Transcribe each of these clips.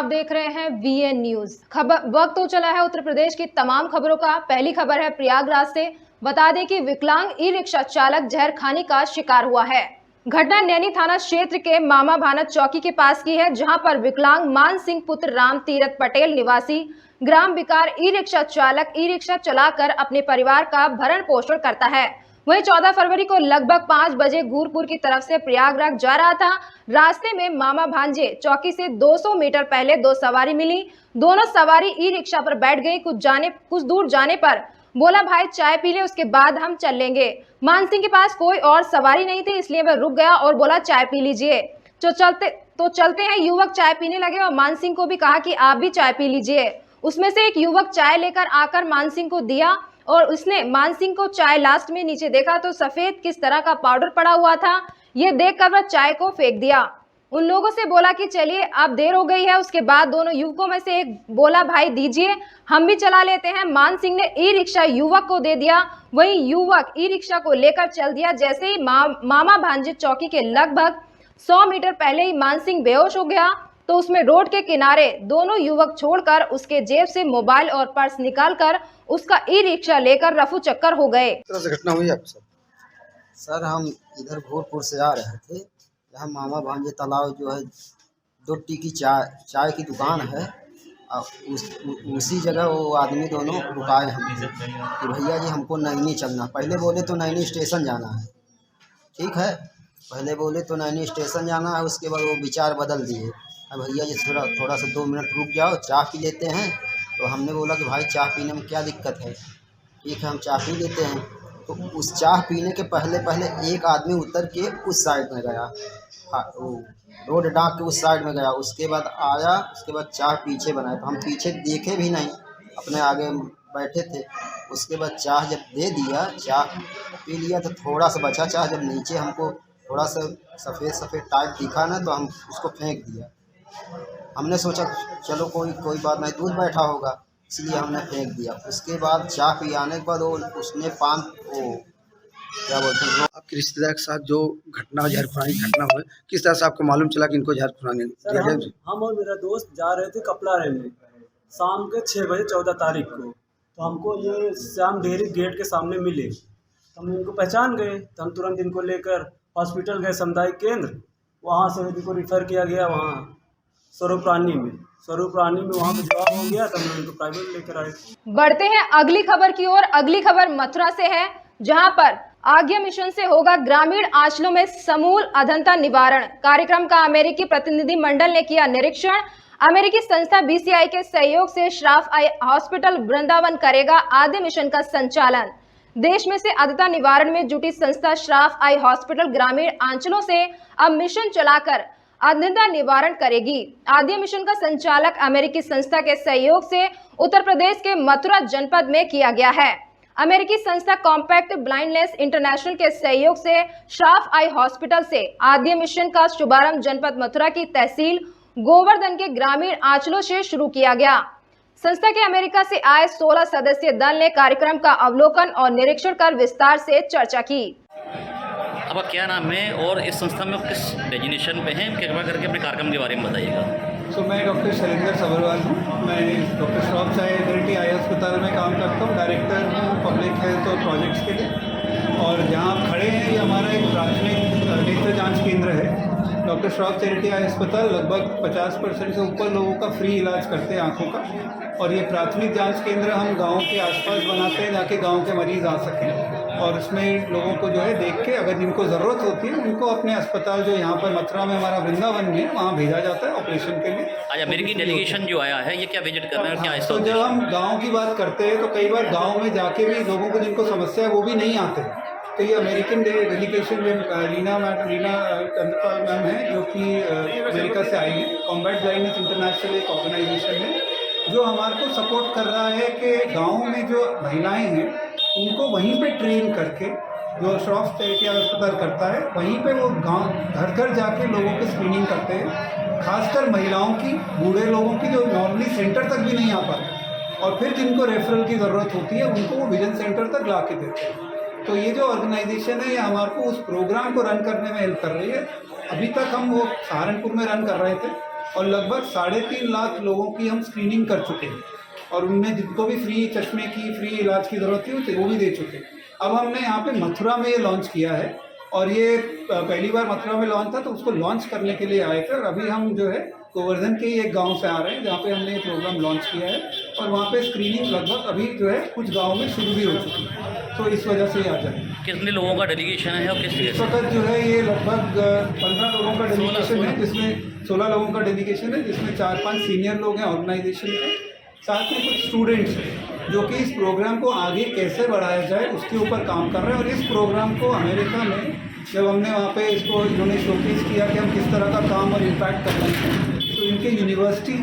आप देख रहे हैं वीएन न्यूज। खबर वक्त हो चला है उत्तर प्रदेश की तमाम खबरों का। पहली खबर है प्रयागराज से। बता दें कि विकलांग ई रिक्शा चालक जहर खाने का शिकार हुआ है। घटना नैनी थाना क्षेत्र के मामा भानत चौकी के पास की है, जहां पर विकलांग मान सिंह पुत्र राम तीरथ पटेल निवासी ग्राम बिकार ई रिक्शा चालक ई रिक्शा चलाकर अपने परिवार का भरण पोषण करता है। वहीं 14 फरवरी को लगभग 5 बजे गुरपुर की तरफ से प्रयागराज जा रहा था। रास्ते में मामा भांजे चौकी से 200 मीटर पहले दो सवारी मिली। दोनों सवारी ई रिक्शा पर बैठ गई। कुछ दूर जाने पर बोला, भाई चाय पी ले, उसके बाद हम चल लेंगे। मान सिंह के पास कोई और सवारी नहीं थी, इसलिए वह रुक गया और बोला, चाय पी लीजिए। तो चलते हैं युवक चाय पीने लगे और मान सिंह को भी कहा कि आप भी चाय पी लीजिए। उसमें से एक युवक चाय लेकर आकर मान सिंह को दिया और उसने मान सिंह को चाय लास्ट में नीचे देखा तो सफेद किस तरह का पाउडर पड़ा हुआ था। ये देखकर वह चाय को फेंक दिया। उन लोगों से बोला कि चलिए अब देर हो गई है। उसके बाद दोनों युवकों में से एक बोला, भाई दीजिए हम भी चला लेते हैं। मान सिंह ने ई रिक्शा युवक को दे दिया। वहीं युवक ई रिक्शा को लेकर चल दिया। जैसे ही मामा भांजे चौकी के लगभग 100 मीटर पहले ही मान सिंह बेहोश हो गया तो उसमें रोड के किनारे दोनों युवक छोड़कर उसके जेब से मोबाइल और पर्स निकालकर उसका ई रिक्शा लेकर रफू चक्कर हो गए। तरह से घटना हुई आपके साथ? सर हम इधर भोरपुर से आ रहे थे। यहाँ मामा भांजे तालाब जो है 2 टिक्की चाय की दुकान है। उसी जगह वो आदमी दोनों रुकाए हमसे कि भैया जी हमको नैनी चलना। पहले बोले तो नैनी स्टेशन जाना है, ठीक है। पहले बोले तो नैनी स्टेशन जाना है, उसके बाद वो विचार बदल दिए। भैया जी थोड़ा सा 2 मिनट रुक जाओ, चाय पी लेते हैं। तो हमने बोला कि भाई चाय पीने में क्या दिक्कत है, ठीक है हम चाय पी लेते हैं। तो उस चाय पीने के पहले एक आदमी उतर के उस साइड में गया, वो रोड डाक के उस साइड में गया। उसके बाद आया, उसके बाद चाय पीछे बनाया तो हम पीछे देखे भी नहीं, अपने आगे बैठे थे। उसके बाद चाय जब दे दिया, चाय पी लिया तो थोड़ा सा बचा चाय। जब नीचे हमको थोड़ा सा सफ़ेद टाइप दिखा ना तो हम उसको फेंक दिया। हमने सोचा चलो कोई बात नहीं, दूध बैठा होगा, इसलिए हमने फेंक दिया। उसके बाद चाय पी आने के बाद उसने क्या बोलते हैं, आपके रिश्तेदार के साथ जो घटना जहर खुरानी घटना हुई, किस तरह से आपको मालूम चला कि इनको जहर खुरानी? हम और मेरा दोस्त जा रहे थे कपड़ा लेने शाम के 6 बजे 14 तारीख को। तो हमको ये श्याम डेयरी गेट के सामने मिले, हम इनको पहचान गए। तो हम तुरंत इनको लेकर हॉस्पिटल गए, सामुदायिक केंद्र। वहाँ से इनको रिफ़र किया गया वहाँ स्वरूप रानी में वहाँ पे जवाब हो गया तो हम इनको प्राइवेट लेकर आए। बढ़ते हैं अगली खबर की ओर। अगली खबर मथुरा से है, जहां पर आज्ञा मिशन से होगा ग्रामीण आंचलों में समूल अधंता निवारण कार्यक्रम का अमेरिकी प्रतिनिधि मंडल ने किया निरीक्षण। अमेरिकी संस्था BCI के सहयोग से श्राफ आई हॉस्पिटल वृंदावन करेगा आद्य मिशन का संचालन। देश में से अधंता निवारण में जुटी संस्था श्राफ आई हॉस्पिटल ग्रामीण आंचलों से अब मिशन चलाकर अंधता निवारण करेगी। आद्य मिशन का संचालक अमेरिकी संस्था के सहयोग से उत्तर प्रदेश के मथुरा जनपद में किया गया है। अमेरिकी संस्था कॉम्पैक्ट ब्लाइंडनेस इंटरनेशनल के सहयोग से श्राफ आई हॉस्पिटल से आद्य मिशन का शुभारंभ जनपद मथुरा की तहसील गोवर्धन के ग्रामीण आंचलों से शुरू किया गया। संस्था के अमेरिका से आए 16 सदस्यीय दल ने कार्यक्रम का अवलोकन और निरीक्षण कर विस्तार से चर्चा की। आपका क्या नाम है और इस संस्था में किस डेजिनेशन पे हैं, कृपया करके अपने कार्यक्रम के बारे में बताइएगा। मैं डॉक्टर शैलेंद्र सबरवाल हूँ। मैं डॉक्टर श्रॉफ आई आई अस्पताल में काम करता हूँ, डायरेक्टर हूँ पब्लिक हेल्थ और प्रोजेक्ट्स के लिए। और जहाँ आप खड़े हैं ये हमारा एक प्राथमिक नेत्र जांच केंद्र है। डॉक्टर श्रॉफ चैरिटी आई अस्पताल लगभग 50% से ऊपर लोगों का फ्री इलाज करते हैं आँखों का। और ये प्राथमिक जांच केंद्र हम गाँव के आसपास बनाते हैं ताकि गाँव के मरीज़ आ सकें और उसमें लोगों को जो है देख के अगर जिनको ज़रूरत होती है उनको अपने अस्पताल जो यहाँ पर मथुरा में हमारा वृंदावन में है वहाँ भेजा जाता है ऑपरेशन के लिए। आज अमेरिकी डेलीगेशन जो आया है ये क्या विजिट कर रहे हैं और क्या तो जब हम गाँव की बात करते हैं तो कई बार गाँव में जाके भी लोगों को जिनको समस्या है वो भी नहीं आते। तो ये अमेरिकन डेलीगेशन में रीना चंद्रपाल मैम है जो कि अमेरिका से आई है। कॉम्बैट ब्लाइंडनेस इंटरनेशनल एक ऑर्गेनाइजेशन है जो हमारे को सपोर्ट कर रहा है कि गाँव में जो महिलाएँ हैं उनको वहीं पे ट्रेन करके जो श्रॉफ चैरिटी अस्पताल करता है वहीं पे वो गांव घर घर जाके लोगों की स्क्रीनिंग करते हैं, खासकर महिलाओं की, बूढ़े लोगों की जो नॉर्मली सेंटर तक भी नहीं आ पाते और फिर जिनको रेफरल की ज़रूरत होती है उनको वो विजन सेंटर तक ला के देते हैं। तो ये जो ऑर्गेनाइजेशन है ये हमारे को उस प्रोग्राम को रन करने में हेल्प कर रही है। अभी तक हम वो सहारनपुर में रन कर रहे थे, और लगभग 3.5 लाख लोगों की हम स्क्रीनिंग कर चुके हैं और उनमें जिनको भी फ्री चश्मे की फ्री इलाज की ज़रूरत थी वो भी दे चुके हैं। अब हमने यहाँ पे मथुरा में ये लॉन्च किया है और ये पहली बार मथुरा में लॉन्च था, तो उसको लॉन्च करने के लिए आए थे और अभी हम जो है गोवर्धन के ही एक गांव से आ रहे हैं जहाँ पे हमने ये प्रोग्राम लॉन्च किया है और वहाँ पे स्क्रीनिंग लगभग अभी जो है कुछ गाँव में शुरू भी हो चुकी है, तो इस वजह से ये आ जाए। कितने लोगों का डेलीगेशन है और किस इस वक्त जो है ये लगभग 15 लोगों का डेलीगेशन है, जिसमें 16 लोगों का डेलीगेशन है, जिसमें 4-5 सीनियर लोग हैं ऑर्गेनाइजेशन के, साथ में कुछ स्टूडेंट्स हैं जो कि इस प्रोग्राम को आगे कैसे बढ़ाया जाए उसके ऊपर काम कर रहे हैं। और इस प्रोग्राम को अमेरिका में जब हमने वहाँ पे इसको इन्होंने शोकेस किया कि हम किस तरह का काम और इम्पैक्ट कर रहे हैं, तो इनके यूनिवर्सिटी,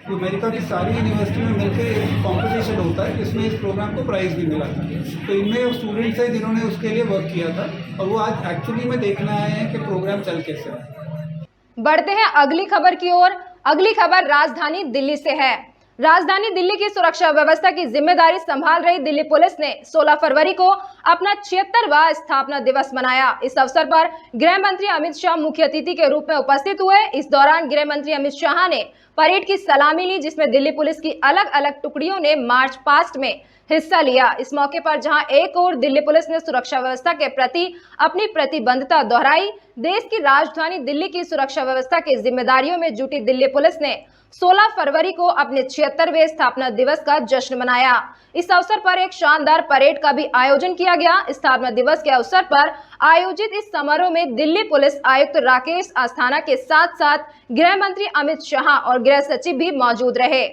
अमेरिका की सारी यूनिवर्सिटी में मिलकर एक कॉम्पिटिशन होता है जिसमें इस प्रोग्राम को प्राइज़ भी मिला था। तो इनमें वो स्टूडेंट्स हैं जिन्होंने उसके लिए वर्क किया था और वो आज एक्चुअली में देखना आए हैं कि प्रोग्राम चल कैसे रहा है। बढ़ते हैं अगली खबर की ओर। अगली खबर राजधानी दिल्ली से है। राजधानी दिल्ली की सुरक्षा व्यवस्था की जिम्मेदारी संभाल रही दिल्ली पुलिस ने 16 फरवरी को अपना 76वां स्थापना दिवस मनाया। इस अवसर पर गृह मंत्री अमित शाह मुख्य अतिथि के रूप में उपस्थित हुए। इस दौरान गृह मंत्री अमित शाह ने परेड की सलामी ली, जिसमें दिल्ली पुलिस की अलग अलग टुकड़ियों ने मार्च पास्ट में हिस्सा लिया। इस मौके पर जहां एक ओर दिल्ली पुलिस ने सुरक्षा व्यवस्था के प्रति अपनी प्रतिबद्धता दोहराई, देश की राजधानी दिल्ली की सुरक्षा व्यवस्था की जिम्मेदारियों में जुटी दिल्ली पुलिस ने 16 फरवरी को अपने 76वें स्थापना दिवस का जश्न मनाया। इस अवसर पर एक शानदार परेड का भी आयोजन किया गया। स्थापना दिवस के अवसर पर आयोजित इस समारोह में दिल्ली पुलिस आयुक्त राकेश अस्थाना के साथ साथ गृह मंत्री अमित शाह और गृह सचिव भी मौजूद रहे।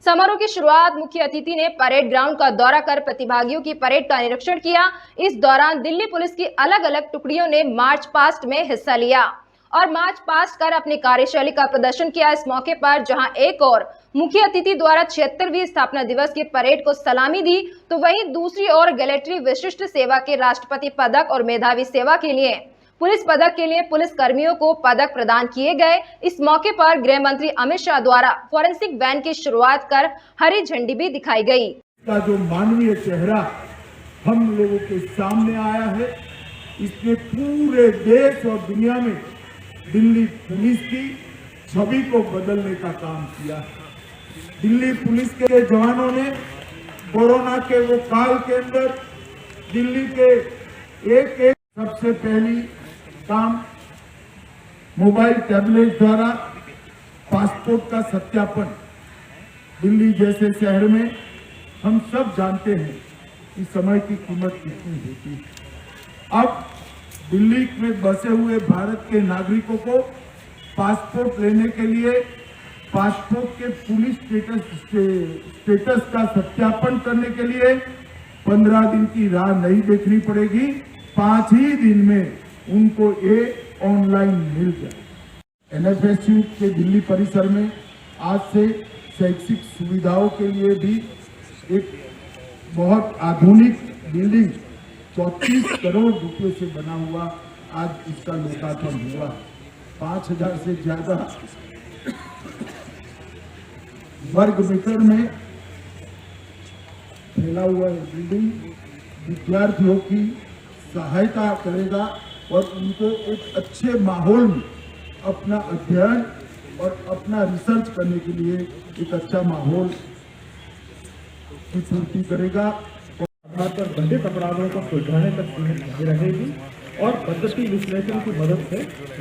समारोह की शुरुआत मुख्य अतिथि ने परेड ग्राउंड का दौरा कर प्रतिभागियों की परेड का निरीक्षण किया। इस दौरान दिल्ली पुलिस की अलग अलग टुकड़ियों ने मार्च पास्ट में हिस्सा लिया और मार्च पास्ट कर अपनी कार्यशैली का प्रदर्शन किया। इस मौके पर जहां एक और मुख्य अतिथि द्वारा 76वीं स्थापना दिवस की परेड को सलामी दी, तो वहीं दूसरी ओर गैलेट्री विशिष्ट सेवा के राष्ट्रपति पदक और मेधावी सेवा के लिए पुलिस पदक के लिए पुलिस कर्मियों को पदक प्रदान किए गए। इस मौके पर गृह मंत्री अमित शाह द्वारा फॉरेंसिक वैन की शुरुआत कर हरी झंडी भी दिखाई गई। का जो मानवीय चेहरा हम लोगों के सामने आया है, इसने पूरे देश और दुनिया में दिल्ली पुलिस की छवि को बदलने का काम किया है। दिल्ली पुलिस के जवानों ने कोरोना के वो काल के अंदर दिल्ली के एक सबसे पहली काम मोबाइल टैबलेट द्वारा पासपोर्ट का सत्यापन। दिल्ली जैसे शहर में हम सब जानते हैं कि समय की कीमत कितनी होती है। अब दिल्ली में बसे हुए भारत के नागरिकों को पासपोर्ट लेने के लिए पासपोर्ट के पुलिस स्टेटस का सत्यापन करने के लिए 15 दिन की राह नहीं देखनी पड़ेगी। 5 ही दिन में उनको ये ऑनलाइन मिल जाए। NFSU के दिल्ली परिसर में आज से शैक्षिक सुविधाओं के लिए भी एक बहुत आधुनिक बिल्डिंग 34 करोड़ रुपए से बना हुआ आज इसका लोकार्पण हुआ। 5000 से ज्यादा वर्ग मीटर में फैला हुआ बिल्डिंग विद्यार्थियों की सहायता करेगा और उनको एक अच्छे माहौल में अपना अध्ययन और अपना रिसर्च करने के लिए एक अच्छा माहौल की पूर्ति करेगा। आधार पर घटित अपराधों को सुलझाने तक सीमित नहीं रहेगी और पद्धति विश्लेषण की मदद से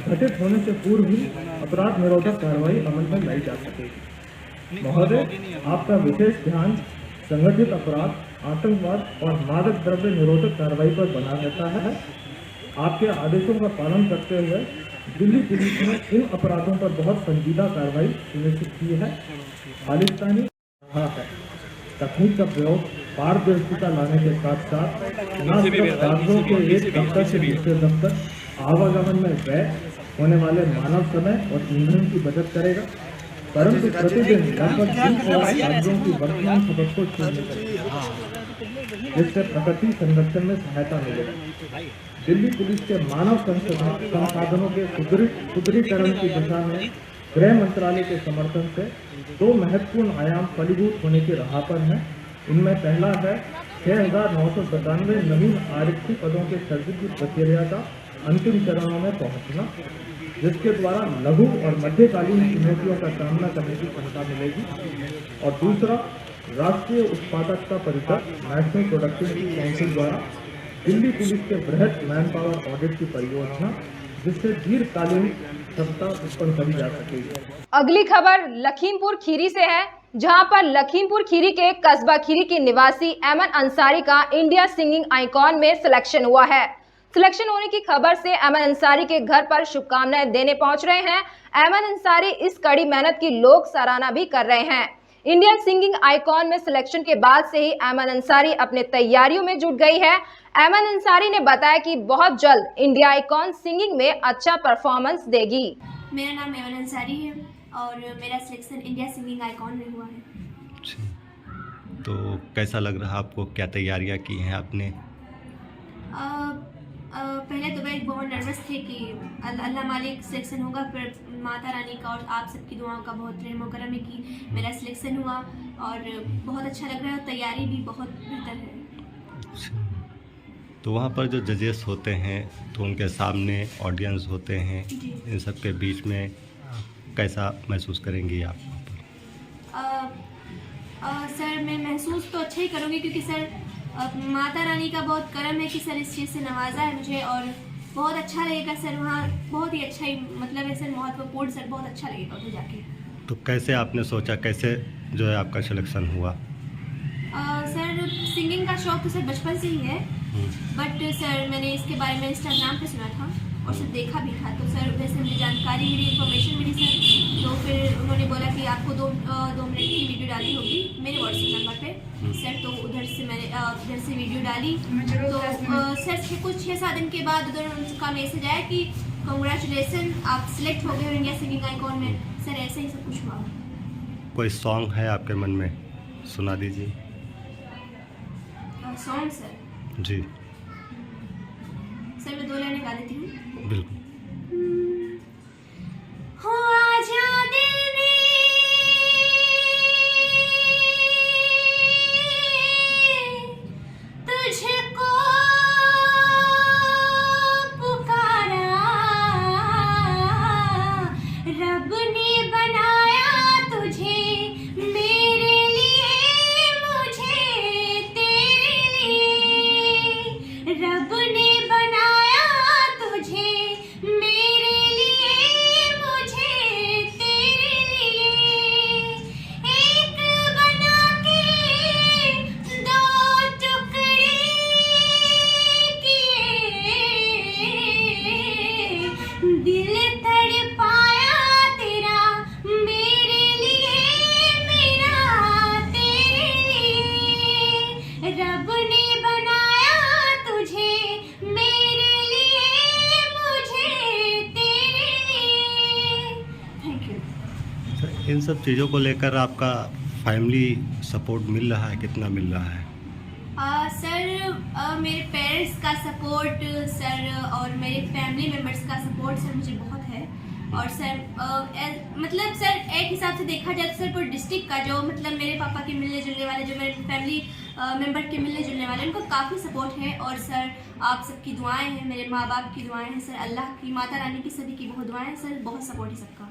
घटित होने से पूर्व ही अपराध निरोधक कार्रवाई अमल में लाई जा सकेगी। महोदय, आपका विशेष ध्यान संगठित अपराध, आतंकवाद और मादक द्रव्य निरोधक कार्रवाई पर बना रहता है। आपके आदेशों का पालन करते हुए दिल्ली पुलिस ने इन अपराधों पर बहुत संजीदा कार्रवाई सुनिश्चित की है। खालिस्तानी है तकनीक का प्रयोग पारदर्शिता लाने के साथ साथ न सिर्फ कागजों के एक दफ्तर से दूसरे दफ्तर आवागमन में व्यय होने वाले मानव समय और ईंधन की बचत करेगा, परंतु प्रतिदिन लगभग 20 लाख कागजों की वर्तमान खपत को छूने करेगा, जिससे प्रकृति संरक्षण में सहायता मिलेगी। दिल्ली पुलिस के मानव संसाधनों के सुदृढ़ीकरण की दिशा में गृह मंत्रालय के समर्थन से 2 महत्वपूर्ण आयाम फलीभूत होने की राह पर हैं। इनमें पहला है 6997 नवीन आरक्षी पदों के सृजन की प्रक्रिया का अंतिम चरणों में पहुंचना, जिसके द्वारा लघु और मध्यकालीन चुनौतियों का सामना करने की क्षमता मिलेगी। और दूसरा, राष्ट्रीय उत्पादकता परिषद नेशनल प्रोडक्टिविटी काउंसिल द्वारा दिल्ली पुलिस के बृहद मैन पावर ऑडिट की परियोजना, जिससे दीर्घकालीन क्षमता उत्पन्न करी जा सकेगी। अगली खबर लखीमपुर खीरी से है, जहां पर लखीमपुर खीरी के कस्बा खीरी के निवासी एमन अंसारी का इंडिया सिंगिंग आइकॉन में सिलेक्शन हुआ है। सिलेक्शन होने की खबर से एमन अंसारी के घर पर शुभकामनाएं देने पहुंच रहे हैं। एमन अंसारी इस कड़ी मेहनत की लोग सराहना भी कर रहे हैं। इंडियन सिंगिंग आइकॉन में सिलेक्शन के बाद से ही एमन अंसारी अपने तैयारियों में जुट गई है। एमन अंसारी ने बताया कि बहुत जल्द इंडिया आइकॉन सिंगिंग में अच्छा परफॉर्मेंस देगी। मेरा नाम एमन अंसारी है और मेरा सिलेक्शन इंडिया सिंगिंग आइकॉन में हुआ है। तो कैसा लग रहा आपको, क्या तैयारियां की हैं आपने? पहले तो मैं बहुत नर्वस थे कि अल्लाह मालिक सिलेक्शन होगा, फिर माता रानी का और आप सबकी दुआओं का बहुत रहम व करम है कि मेरा सिलेक्शन हुआ और बहुत अच्छा लग रहा है और तैयारी भी बहुत बेहतर है। तो वहाँ पर जो जजेस होते हैं तो उनके सामने ऑडियंस होते हैं, इन सब के बीच में कैसा महसूस करेंगी आप वहाँ पर? सर मैं महसूस तो अच्छा ही करूँगी, क्योंकि सर माता रानी का बहुत करम है कि सर इस चीज़ से नवाजा है मुझे और बहुत अच्छा लगेगा सर। वहाँ बहुत ही अच्छा ही मतलब है सर, महत्वपूर्ण सर, बहुत अच्छा लगेगा उधर जाके। तो कैसे आपने सोचा, कैसे जो है आपका सिलेक्शन हुआ? सर सिंगिंग का शौक तो सर बचपन से ही है, बट सर मैंने इसके बारे में इंस्टाग्राम पे सुना था और सर देखा भी था, तो सर उधर से मुझे जानकारी मिली, इन्फॉर्मेशन मिली सर। तो फिर उन्होंने बोला कि आपको दो मिनट की वीडियो डालनी होगी मेरे व्हाट्सएप नंबर पे सर। तो उधर से मैंने उधर से वीडियो डाली, तो सर कुछ 6-7 दिन के बाद उधर उनका मैसेज आया कि कंग्रेचुलेसन, आप सिलेक्ट हो गए हो इंडिया सिंगिंग आइकॉन में। सर ऐसे ही सब कुछ हुआ। कोई सॉन्ग है आपके मन में, सुना दीजिए। Song sir? जी सर मैं 2 लाइनें गा देती हूँ। बिल्कुल। हो आजा दिल में तुझको पुकारा, रब ने बनाया तुझे मेरे लिए, मुझे तेरे लिए। रब ने बनाया तुझे मेरे लिए, मुझे तेरे लिए। एक बना के 2 टुकड़े किए, दिल तड़पाया तेरा मेरे लिए, मेरा तेरे लिए। रब ने बनाया तुझे मेरे लिए, मुझे तेरे लिए। Thank you. इन सब चीज़ों को लेकर आपका फैमिली सपोर्ट मिल रहा है, कितना मिल रहा है? सर मेरे पेरेंट्स का सपोर्ट सर और मेरे फैमिली मेम्बर्स का सपोर्ट सर मुझे बहुत है। और सर मतलब सर एक हिसाब से देखा जाए तो सर पूरे डिस्ट्रिक्ट का जो मतलब मेरे पापा के मिलने जुलने वाले, जो मेरे फैमिली मेम्बर के मिलने जुलने वाले, उनको काफ़ी सपोर्ट है। और सर आप सबकी दुआएं हैं, मेरे माँ बाप की दुआएं हैं सर, अल्लाह की, माता रानी की, सभी की बहुत दुआएं हैं सर, बहुत सपोर्ट है सबका।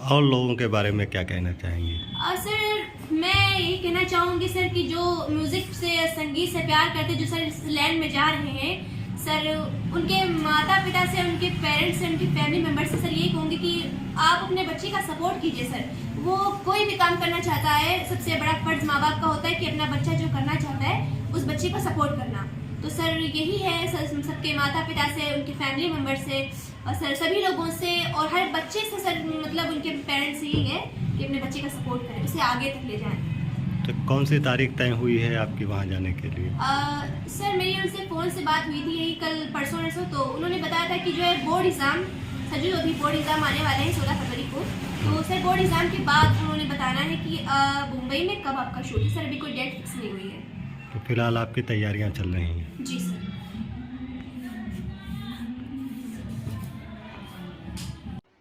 और लोगों के बारे में क्या कहना चाहेंगे? सर मैं यही कहना चाहूँगी सर कि जो म्यूज़िक से, संगीत से प्यार करते, जो सर इस लैंड में जा रहे हैं सर, उनके माता पिता से, उनके पेरेंट्स से, उनकी फैमिली मेम्बर से सर यही कहूँगी कि आप अपने बच्चे का सपोर्ट कीजिए सर। वो कोई भी काम करना चाहता है, सबसे बड़ा फर्ज माँ बाप का होता है कि अपना बच्चा जो करना चाहता है उस बच्चे को सपोर्ट करना। तो सर यही है सर, सबके माता पिता से, उनके फैमिली मेम्बर से और सर सभी लोगों से और हर बच्चे से सर, मतलब उनके पेरेंट्स यही है कि अपने बच्चे का सपोर्ट करें, उसे आगे तक ले जाएं। तो कौन सी तारीख तय हुई है आपकी वहाँ जाने के लिए? सर मेरी उनसे फ़ोन से बात हुई थी यही कल परसों नरसों, तो उन्होंने बताया था कि जो है बोर्ड एग्ज़ाम, सर जो अभी बोर्ड एग्ज़ाम आने वाले हैं 16 फरवरी को, तो सर बोर्ड एग्ज़ाम के बाद उन्होंने बताना है कि मुंबई में कब आपका शूट है। सर अभी कोई डेट फिक्स नहीं हुई है। तो फिलहाल आपकी तैयारियाँ चल रही हैं? जी सर।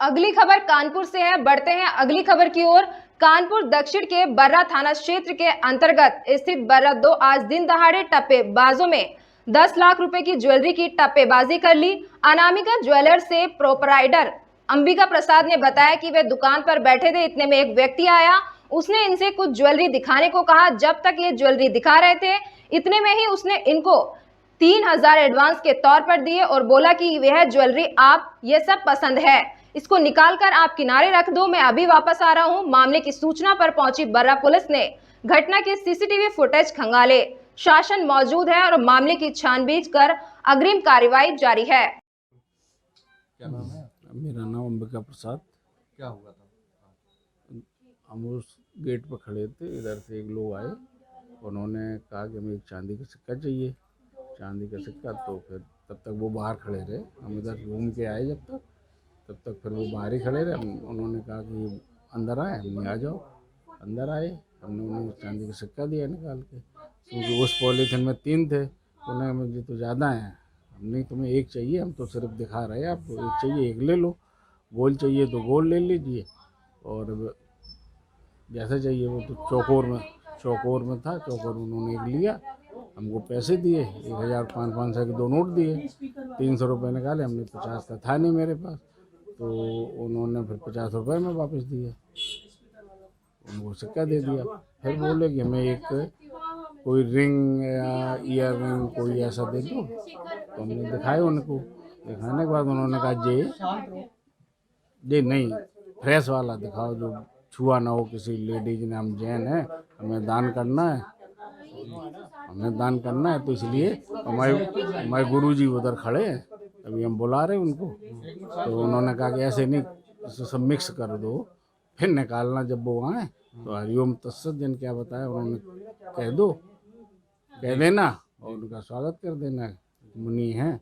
अगली खबर कानपुर से है। बढ़ते हैं अगली खबर की ओर। कानपुर दक्षिण के बर्रा थाना क्षेत्र के अंतर्गत स्थित बर्रा 2 आज दिन दहाड़े टप्पे बाजों में 10 लाख रुपए की ज्वेलरी की टप्पेबाजी कर ली। अनामिका ज्वेलर्स से प्रोपराइटर अंबिका प्रसाद ने बताया कि वे दुकान पर बैठे थे, इतने में एक व्यक्ति आया, उसने इनसे कुछ ज्वेलरी दिखाने को कहा। जब तक ये ज्वेलरी दिखा रहे थे, इतने में ही उसने इनको 3000 एडवांस के तौर पर दिए और बोला कि यह ज्वेलरी आप ये सब पसंद है, इसको निकाल कर आप किनारे रख दो, मैं अभी वापस आ रहा हूं। मामले की सूचना पर पहुंची बर्रा पुलिस ने घटना के सीसीटीवी फुटेज खंगाले। शासन मौजूद है और मामले की छानबीन कर अग्रिम कार्रवाई जारी है। क्या नाम है? मेरा नाम अंबिका प्रसाद। क्या हुआ था? हम उस गेट पर खड़े थे, इधर से एक लोग आए, उन्होंने कहा कि हमें एक चांदी का सिक्का चाहिए, चांदी का सिक्का। तो फिर तब तक वो बाहर खड़े रहे, हम इधर घूम के आए तब तक फिर वो बाहर ही खड़े रहे। उन्होंने कहा कि अंदर आए, हमने आ जाओ। अंदर आए, हमने उन्हें चांदी का सिक्का दिया निकाल के, क्योंकि उस पॉलीथिन में 3 थे। उन्हें मुझे तो ज़्यादा हैं, नहीं तुम्हें एक चाहिए, हम तो सिर्फ दिखा रहे हैं, आपको एक चाहिए एक ले लो, गोल चाहिए तो गोल ले लीजिए, और जैसा चाहिए वो तो चौकोर में था, चौकोर उन्होंने एक लिया, हमको पैसे दिए, 1500 के 2 नोट दिए, 300 रुपये निकाले, हमने 50 का था नहीं मेरे पास, तो उन्होंने फिर 50 रुपये में वापस दिए, उनको सिक्का दे दिया। फिर बोले कि हमें एक कोई रिंग या ईयर रिंग कोई ऐसा दे दो, तो हमने दिखाए उनको। दिखाने के बाद उन्होंने कहा जे नहीं फ्रेश वाला दिखाओ, जो छुआ ना हो किसी लेडीज ने, हम जैन हैं, हमें दान करना है, तो इसलिए हमारे गुरुजी उधर खड़े हैं, अभी हम बुला रहे हैं उनको। तो उन्होंने कहा कि ऐसे नहीं, इसे सब मिक्स कर दो, फिर निकालना जब वो आए तो हरिओम तत्सत जन क्या बताया, उन्होंने कह देना और उनका स्वागत कर देना, मुनि हैं।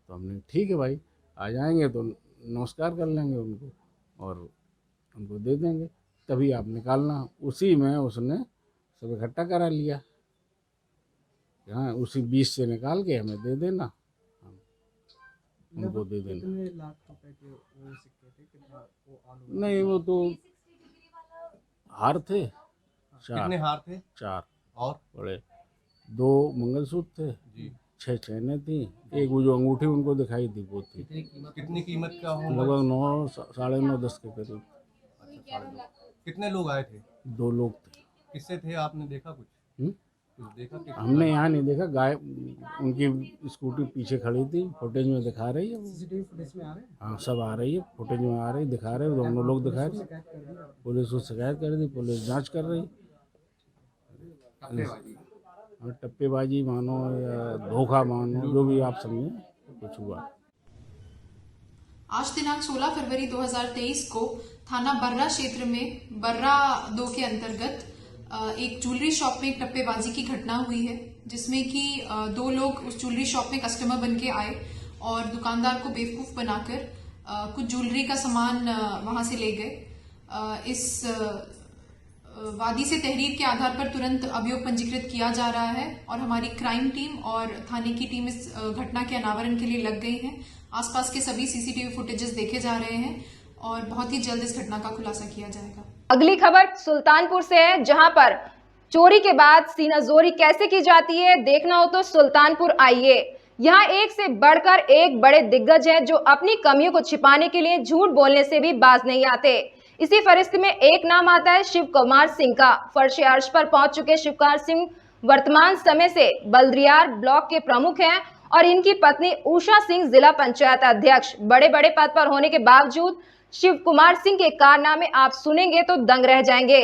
तो हमने ठीक है भाई, आ जाएंगे तो नमस्कार कर लेंगे उनको और उनको दे देंगे, तभी आप निकालना। उसी में उसने सब इकट्ठा करा लिया, हाँ, उसी 20 से निकाल के हमें दे देना, उनको दे देना। लाख रुपए के वो सिक्के थे, कितना वो नहीं, वो तो हार थे, 4। कितने हार थे? 4 और बड़े, 2 मंगलसूत्र थे जी, 6 चैनें थी, एक वो जो अंगूठी उनको दिखाई थी वो थी। कितनी कीमत का होगा? लगभग 9, 9.5, 10 के करीब। अच्छा, कितने लोग आए थे? 2 लोग थे। किससे थे, आपने देखा कुछ? कुछ देखा कि हमने यहाँ नहीं देखा, गाय उनकी स्कूटी पीछे खड़ी थी, फुटेज में दिखा रही है, सीसीटीवी फुटेज में आ रहे हैं। हाँ सब आ रही है, फुटेज में आ रही, दिखा रहे, दोनों लोग दिखा रहे। पुलिस को शिकायत कर दी, पुलिस जांच कर रही। हाँ, टप्पेबाजी मानो या धोखा मानो, जो भी आप समझें, कुछ हुआ। आज दिनांक 16 फरवरी 2023 को थाना बर्रा क्षेत्र में बर्रा 2 के अंतर्गत एक ज्वेलरी शॉप में एक टप्पेबाजी की घटना हुई है, जिसमें कि 2 लोग उस ज्वेलरी शॉप में कस्टमर बन के आए और दुकानदार को बेवकूफ बनाकर कुछ ज्वेलरी का सामान वहां से ले गए। इस वादी से तहरीर के आधार पर तुरंत अभियोग पंजीकृत किया जा रहा है और हमारी क्राइम टीम और थाने की टीम इस घटना के अनावरण के लिए लग गई है। आसपास के सभी सीसीटीवी फुटेजेस देखे जा रहे हैं और बहुत ही जल्द इस घटना का खुलासा किया जाएगा। अगली खबर सुल्तानपुर से है, जहां पर चोरी के बाद सीनाजोरी कैसे की जाती है देखना हो तो सुल्तानपुर आइए। यहाँ एक से बढ़कर एक बड़े दिग्गज हैं जो अपनी कमियों को छिपाने के लिए झूठ बोलने से भी बाज नहीं आते। इसी फरिश्त में एक नाम आता है शिव कुमार सिंह का। फर्श अर्श पर पहुंच चुके शिव कुमार सिंह वर्तमान समय से बल्दियार ब्लॉक के प्रमुख हैं और इनकी पत्नी उषा सिंह जिला पंचायत अध्यक्ष। बड़े बड़े पद पर होने के बावजूद शिव कुमार सिंह के कारनामे आप सुनेंगे तो दंग रह जाएंगे।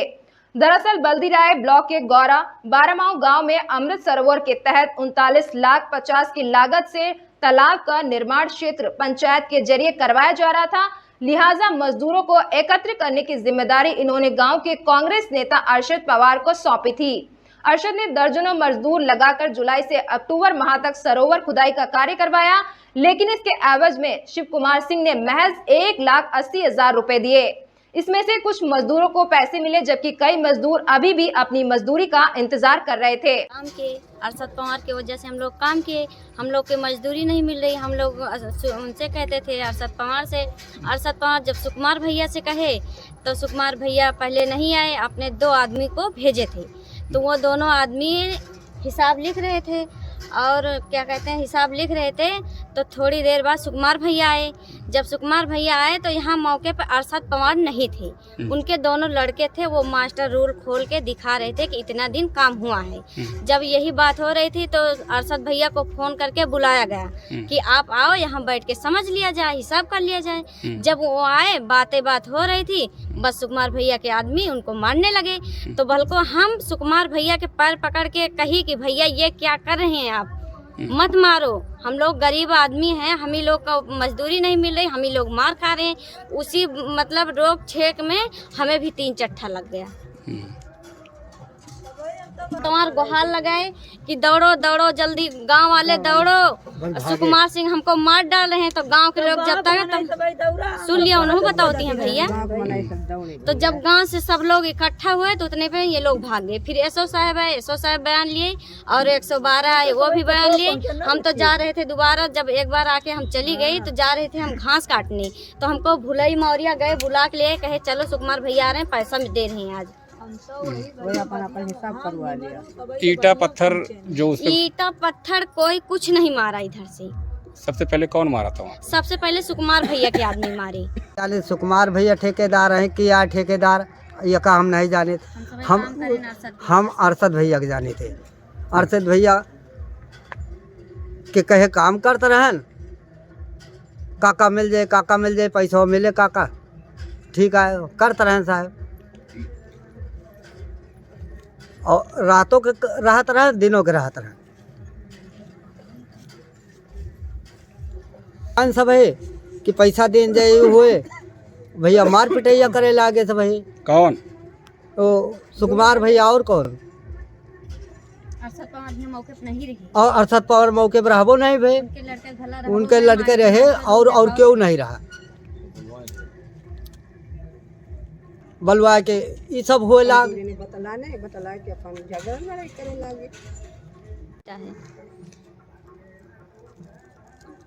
दरअसल बल्दीराय ब्लॉक के गौरा 12 गांव में अमृत सरोवर के तहत 39,50,000 की लागत से तालाब का निर्माण क्षेत्र पंचायत के जरिए करवाया जा रहा था। लिहाजा मजदूरों को एकत्र करने की जिम्मेदारी इन्होंने गांव के कांग्रेस नेता अरशद पवार को सौंपी थी। अरशद ने दर्जनों मजदूर लगाकर जुलाई से अक्टूबर माह तक सरोवर खुदाई का कार्य करवाया, लेकिन इसके एवज में शिव कुमार सिंह ने महज 1,80,000 रुपए दिए। इसमें से कुछ मजदूरों को पैसे मिले, जबकि कई मजदूर अभी भी अपनी मजदूरी का इंतजार कर रहे थे। काम के अरशद पवार की वजह से हम लोग काम किए, हम लोग के मजदूरी नहीं मिल रही। हम लोग उनसे कहते थे अरशद पवार से, अरशद पवार जब सुकुमार भैया से कहे तो सुकुमार भैया पहले नहीं आए, अपने 2 आदमी को भेजे थे, तो वो दोनों आदमी हिसाब लिख रहे थे और क्या कहते हैं हिसाब लिख रहे थे। तो थोड़ी देर बाद सुकुमार भैया आए। जब सुकुमार भैया आए तो यहाँ मौके पर अरशद पवार नहीं थे। उनके दोनों लड़के थे, वो मास्टर रूल खोल के दिखा रहे थे कि इतना दिन काम हुआ है। जब यही बात हो रही थी तो अरशद भैया को फ़ोन करके बुलाया गया कि आप आओ, यहाँ बैठ के समझ लिया जाए, हिसाब कर लिया जाए। जब वो आए, बात हो रही थी, बस सुकुमार भैया के आदमी उनको मारने लगे। तो बल्कि हम सुकुमार भैया के पैर पकड़ के कही कि भैया ये क्या कर रहे हैं आप, मत मारो, हम लोग गरीब आदमी हैं, हम ही लोग का मजदूरी नहीं मिल रही, हम ही लोग मार खा रहे हैं। उसी मतलब रोक छेक में हमें भी 3 चट्ठा लग गया। तुम्हार गुहार लगाए कि दौड़ो दौड़ो जल्दी, गांव वाले दौड़ो, सुकुमार सिंह हमको मार डाल रहे हैं। तो गांव के लोग जब तक सुन लिया उन्होंने बताती हैं भैया। तो जब गांव से सब लोग इकट्ठा हुए तो उतने पे ये लोग भाग गए। फिर एसओ साहब आए, एसओ साहब बयान लिए और 112 आए, वो भी बयान लिए। हम तो जा रहे थे दोबारा, जब एक बार आके हम चली गई तो जा रहे थे हम घास काटने। तो हमको भुलई मौर्या गए, बुला के लिए कहे चलो सुकुमार भैया आ रहे हैं, पैसा दे रहे हैं आज। अपन हिसाब करवा लिया। ईटा पत्थर जो उसपे ईटा पत्थर कोई कुछ नहीं मारा इधर से। सबसे पहले कौन मारा था वहाँ? सबसे पहले सुकुमार भैया के आदमी मारे। सुकुमार भैया ठेकेदार हैं कि या ठेकेदार ये का हम नहीं जाने। हम अरशद भैया के जाने थे। अरशद भैया के कहे काम करते रहन, काका मिल जाए पैसा मिले काका, ठीक है करते रहन साहब। और रातों के राहत रहे, दिनों के राहत रहे। सब है कि पैसा देन जाए हुए भैया मार पिटैया करे लागे सब है। कौन? तो सुकुमार भैया और कौन? अरशद पवार मौके पर नहीं रही। और अरशद पवार मौके पर रहबो नहीं भाई, उनके लड़के रहे और क्यों नहीं रहा। बलवा के ये सब हो लाग बतला के अपन झगड़ा लड़ाई करे लागे।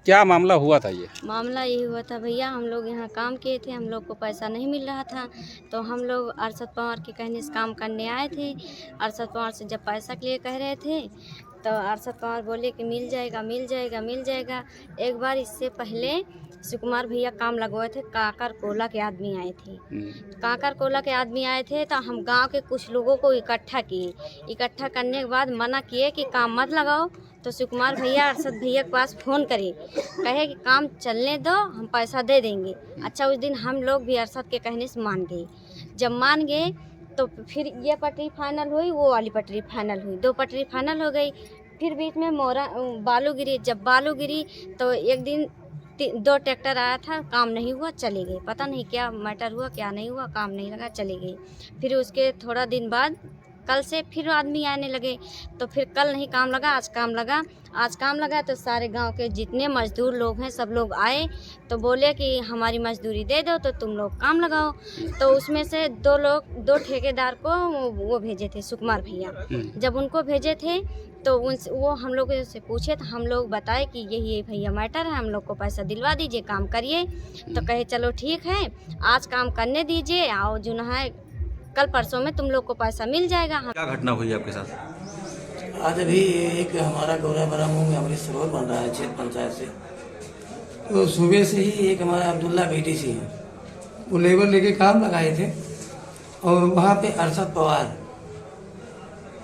क्या मामला हुआ था? ये मामला यही हुआ था भैया, हम लोग यहाँ काम किए थे, हम लोग को पैसा नहीं मिल रहा था। तो हम लोग अरशद पवार के कहने से काम करने आए थे। अरशद पवार से जब पैसा के लिए कह रहे थे तो अरशद पवार बोले कि मिल जाएगा मिल जाएगा मिल जाएगा। एक बार इससे पहले सुकुमार भैया काम लगवाए थे, काकर कोला के आदमी आए थे। काकर कोला के आदमी आए थे तो हम गांव के कुछ लोगों को इकट्ठा किए। इकट्ठा करने के बाद मना किए कि काम मत लगाओ। तो सुकुमार भैया अरशद भैया के पास फ़ोन करे, कहे कि काम चलने दो, हम पैसा दे देंगे। अच्छा, उस दिन हम लोग भी अरशद के कहने से मान गए। जब मान गए तो फिर ये पटरी फाइनल हुई, वो वाली पटरी फाइनल हुई, 2 पटरी फाइनल हो गई। फिर बीच में बालू गिरी। जब बालू गिरी तो एक दिन 2 ट्रैक्टर आया था, काम नहीं हुआ, चले गए। पता नहीं क्या मैटर हुआ, क्या नहीं हुआ, काम नहीं लगा, चले गए। फिर उसके थोड़ा दिन बाद कल से फिर आदमी आने लगे। तो फिर कल नहीं काम लगा, आज काम लगा। आज काम लगा तो सारे गांव के जितने मजदूर लोग हैं सब लोग आए। तो बोले कि हमारी मजदूरी दे दो तो तुम लोग काम लगाओ। तो उसमें से 2 ठेकेदार को वो भेजे थे सुकुमार भैया। जब उनको भेजे थे तो वो हम लोग से पूछे तो हम लोग बताए कि यही भैया मैटर है, हम लोग को पैसा दिलवा दीजिए, काम करिए। तो कहे चलो ठीक है, आज काम करने दीजिए, आओ जो है कल परसों में तुम लोग को पैसा मिल जाएगा। क्या घटना हुई आपके साथ? आज अभी एक हमारा गौरा बड़ा मुँह में अमृत सरोवर बन रहा है क्षेत्र पंचायत से। तो सुबह से ही एक हमारा अब्दुल्ला बेटी सी है, वो लेबर लेके काम लगाए थे। और वहाँ पे अरशद पवार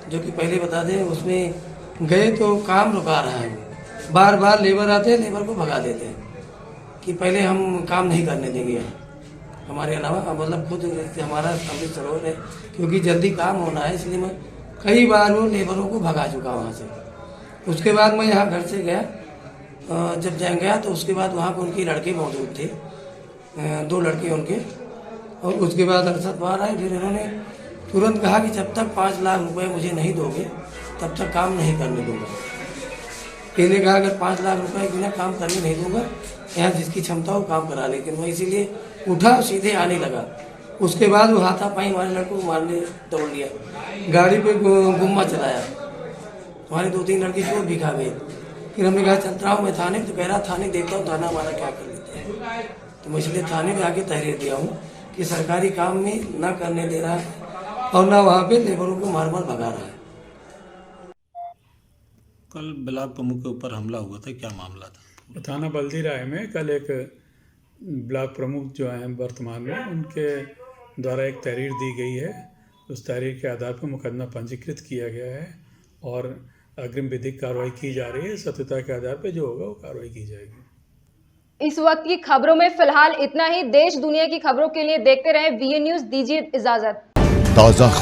जो कि पहले बता दें उसमें गए तो काम रुका रहा है। बार बार लेबर आते हैं, लेबर को भगा देते हैं कि पहले हम काम नहीं करने देंगे हमारे अलावा। मतलब खुद हमारा अमृत सरोवर है, क्योंकि जल्दी काम होना है, इसलिए मैं कई बार वो लेबरों को भगा चुका वहाँ से। उसके बाद मैं यहाँ घर से गया, जब गया तो उसके बाद वहाँ पर उनके लड़के मौजूद थे, 2 लड़के उनके। और उसके बाद अरशद पवार आए, फिर उन्होंने तुरंत कहा कि जब तक 5 लाख रुपए मुझे नहीं दोगे तब तक काम नहीं करने दूंगा। मैंने कहा अगर 5 लाख रुपए बिना काम करने नहीं दूंगा, यहाँ जिसकी क्षमता हो काम करा। लेकिन मैं इसीलिए उठा, सीधे आने लगा। उसके बाद वो हाथापाई हमारे लड़कों को मारने दौड़ लिया, गाड़ी पे गुम्मा चलाया, हमारे 2-3 लड़के चोट भी खा गए। फिर हमने कहा चलता हूँ मैं थाने, तो कह रहा थाने देखता हूँ थाना हमारा क्या कर लेते हैं। तो मैं इसलिए थाने में आके तहरीर दिया हूँ कि सरकारी काम में ना करने दे रहा है और ना वहाँ पे लेबरों को मार मार भगा रहा है। कल ब्लॉक प्रमुख के ऊपर हमला हुआ था, क्या मामला था? थाना बल्दी राय में कल एक ब्लॉक प्रमुख जो हैं वर्तमान में, उनके द्वारा एक तहरीर दी गई है। उस तहरीर के आधार पर मुकदमा पंजीकृत किया गया है और अग्रिम विधिक कार्रवाई की जा रही है। सत्यता के आधार पर जो होगा वो कार्रवाई की जाएगी। इस वक्त की खबरों में फिलहाल इतना ही। देश दुनिया की खबरों के लिए देखते रहें वीएन न्यूज़। दीजिए इजाजत। ताज़ा